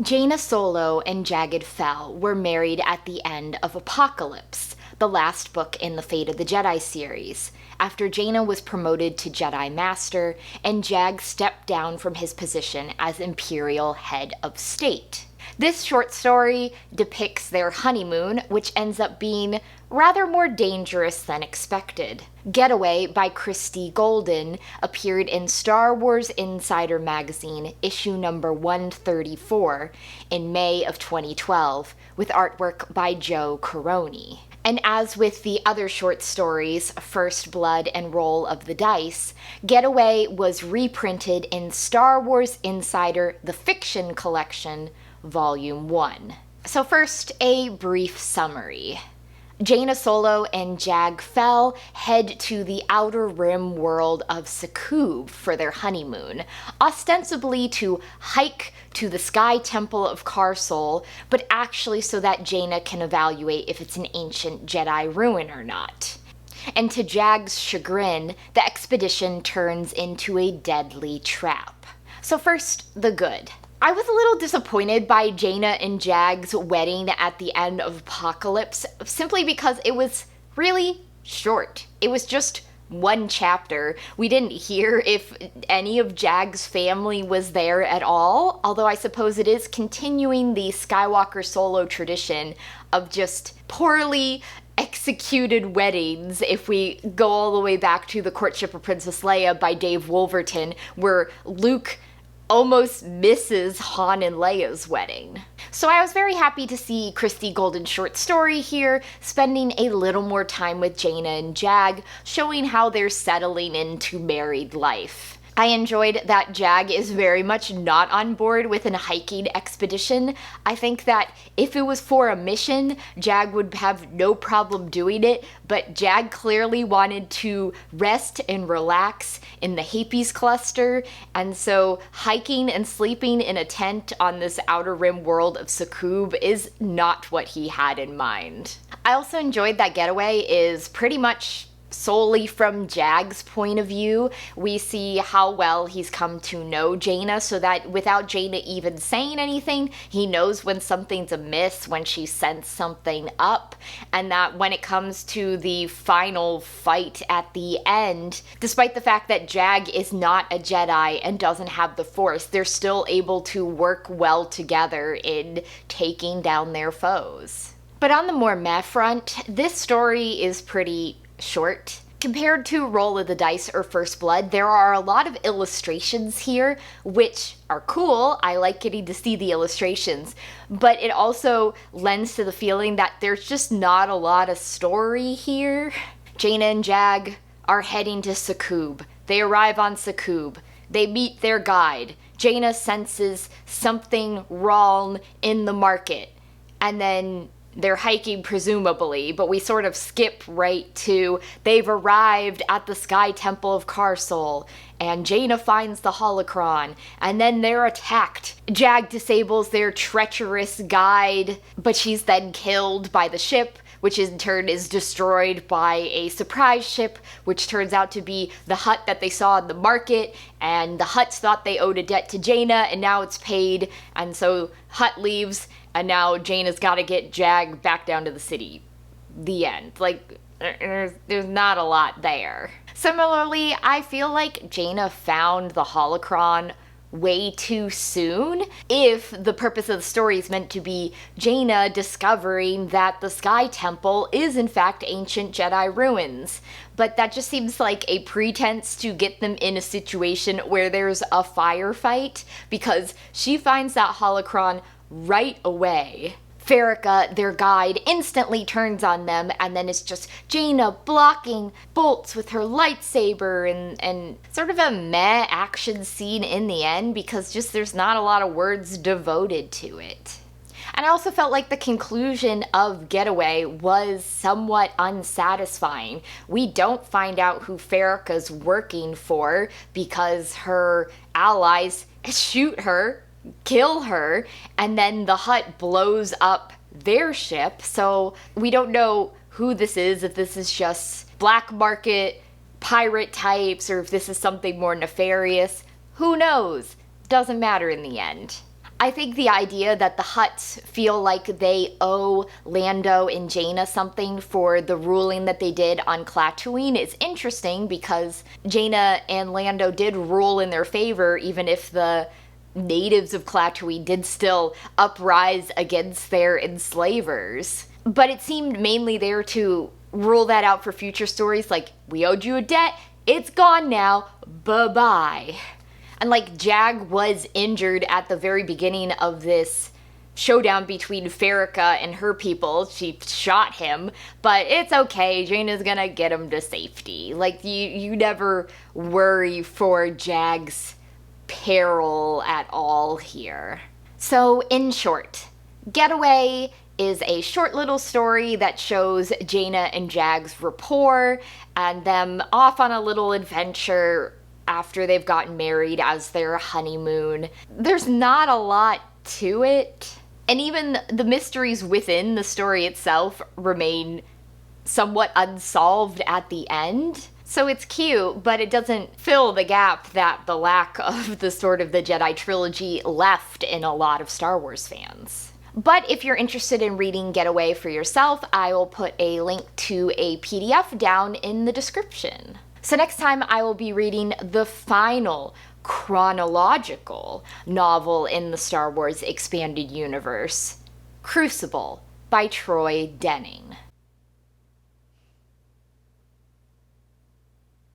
Jaina Solo and Jagged Fell were married at the end of Apocalypse, the last book in the Fate of the Jedi series, after Jaina was promoted to Jedi Master and Jag stepped down from his position as Imperial Head of State. This short story depicts their honeymoon, which ends up being rather more dangerous than expected. Getaway by Christie Golden appeared in Star Wars Insider magazine, issue number 134, in May of 2012, with artwork by Joe Coroni. And as with the other short stories, First Blood and Roll of the Dice, Getaway was reprinted in Star Wars Insider The Fiction Collection, Volume 1. So first, a brief summary. Jaina Solo and Jag Fell head to the Outer Rim world of Succub for their honeymoon, ostensibly to hike to the Sky Temple of Karsol, but actually so that Jaina can evaluate if it's an ancient Jedi ruin or not. And to Jag's chagrin, the expedition turns into a deadly trap. So first, the good. I was a little disappointed by Jaina and Jag's wedding at the end of Apocalypse, simply because it was really short. It was just one chapter. We didn't hear if any of Jag's family was there at all, although I suppose it is continuing the Skywalker Solo tradition of just poorly executed weddings if we go all the way back to The Courtship of Princess Leia by Dave Wolverton, where Luke almost misses Han and Leia's wedding. So I was very happy to see Christie Golden's short story here, spending a little more time with Jaina and Jag, showing how they're settling into married life. I enjoyed that Jag is very much not on board with an hiking expedition. I think that if it was for a mission, Jag would have no problem doing it, but Jag clearly wanted to rest and relax in the Hapes cluster, and so hiking and sleeping in a tent on this Outer Rim world of Succub is not what he had in mind. I also enjoyed that Getaway is pretty much solely from Jag's point of view. We see how well he's come to know Jaina, so that without Jaina even saying anything, he knows when something's amiss, when she sensed something up, and that when it comes to the final fight at the end, despite the fact that Jag is not a Jedi and doesn't have the Force, they're still able to work well together in taking down their foes. But on the more meh front, this story is pretty short. Compared to Roll of the Dice or First Blood, there are a lot of illustrations here, which are cool. I like getting to see the illustrations, but it also lends to the feeling that there's just not a lot of story here. Jaina and Jag are heading to Succub. They arrive on Succub. They meet their guide. Jaina senses something wrong in the market, and then they're hiking presumably, but we sort of skip right to they've arrived at the Sky Temple of Karsol, and Jaina finds the holocron, and then they're attacked. Jag disables their treacherous guide, but she's then killed by the ship, which in turn is destroyed by a surprise ship, which turns out to be the hut that they saw in the market, and the Hutts thought they owed a debt to Jaina, and now it's paid, and so Hutt leaves, and now Jaina's gotta get Jag back down to the city. The end. Like, there's not a lot there. Similarly, I feel like Jaina found the holocron way too soon if the purpose of the story is meant to be Jaina discovering that the Sky Temple is in fact ancient Jedi ruins. But that just seems like a pretense to get them in a situation where there's a firefight, because she finds that holocron right away. Farrakha, their guide, instantly turns on them, and then it's just Jaina blocking bolts with her lightsaber, and sort of a meh action scene in the end, because just there's not a lot of words devoted to it. And I also felt like the conclusion of Getaway was somewhat unsatisfying. We don't find out who Farrakha's working for, because her allies shoot her, kill her, and then the Hutt blows up their ship, so we don't know who this is, if this is just black market pirate types, or if this is something more nefarious. Who knows? Doesn't matter in the end. I think the idea that the Hutts feel like they owe Lando and Jaina something for the ruling that they did on Klaatuine is interesting, because Jaina and Lando did rule in their favor, even if the natives of Klaatuine did still uprise against their enslavers. But it seemed mainly there to rule that out for future stories, like, we owed you a debt, it's gone now, bye-bye. And like, Jag was injured at the very beginning of this showdown between Farrakha and her people. She shot him, but it's okay, Jaina's gonna get him to safety. Like, you never worry for Jag's peril at all here. So, in short, Getaway is a short little story that shows Jaina and Jag's rapport and them off on a little adventure after they've gotten married as their honeymoon. There's not a lot to it, and even the mysteries within the story itself remain somewhat unsolved at the end. So it's cute, but it doesn't fill the gap that the lack of the Sword of the Jedi trilogy left in a lot of Star Wars fans. But if you're interested in reading Getaway for yourself, I will put a link to a PDF down in the description. So next time I will be reading the final chronological novel in the Star Wars expanded universe, Crucible by Troy Denning.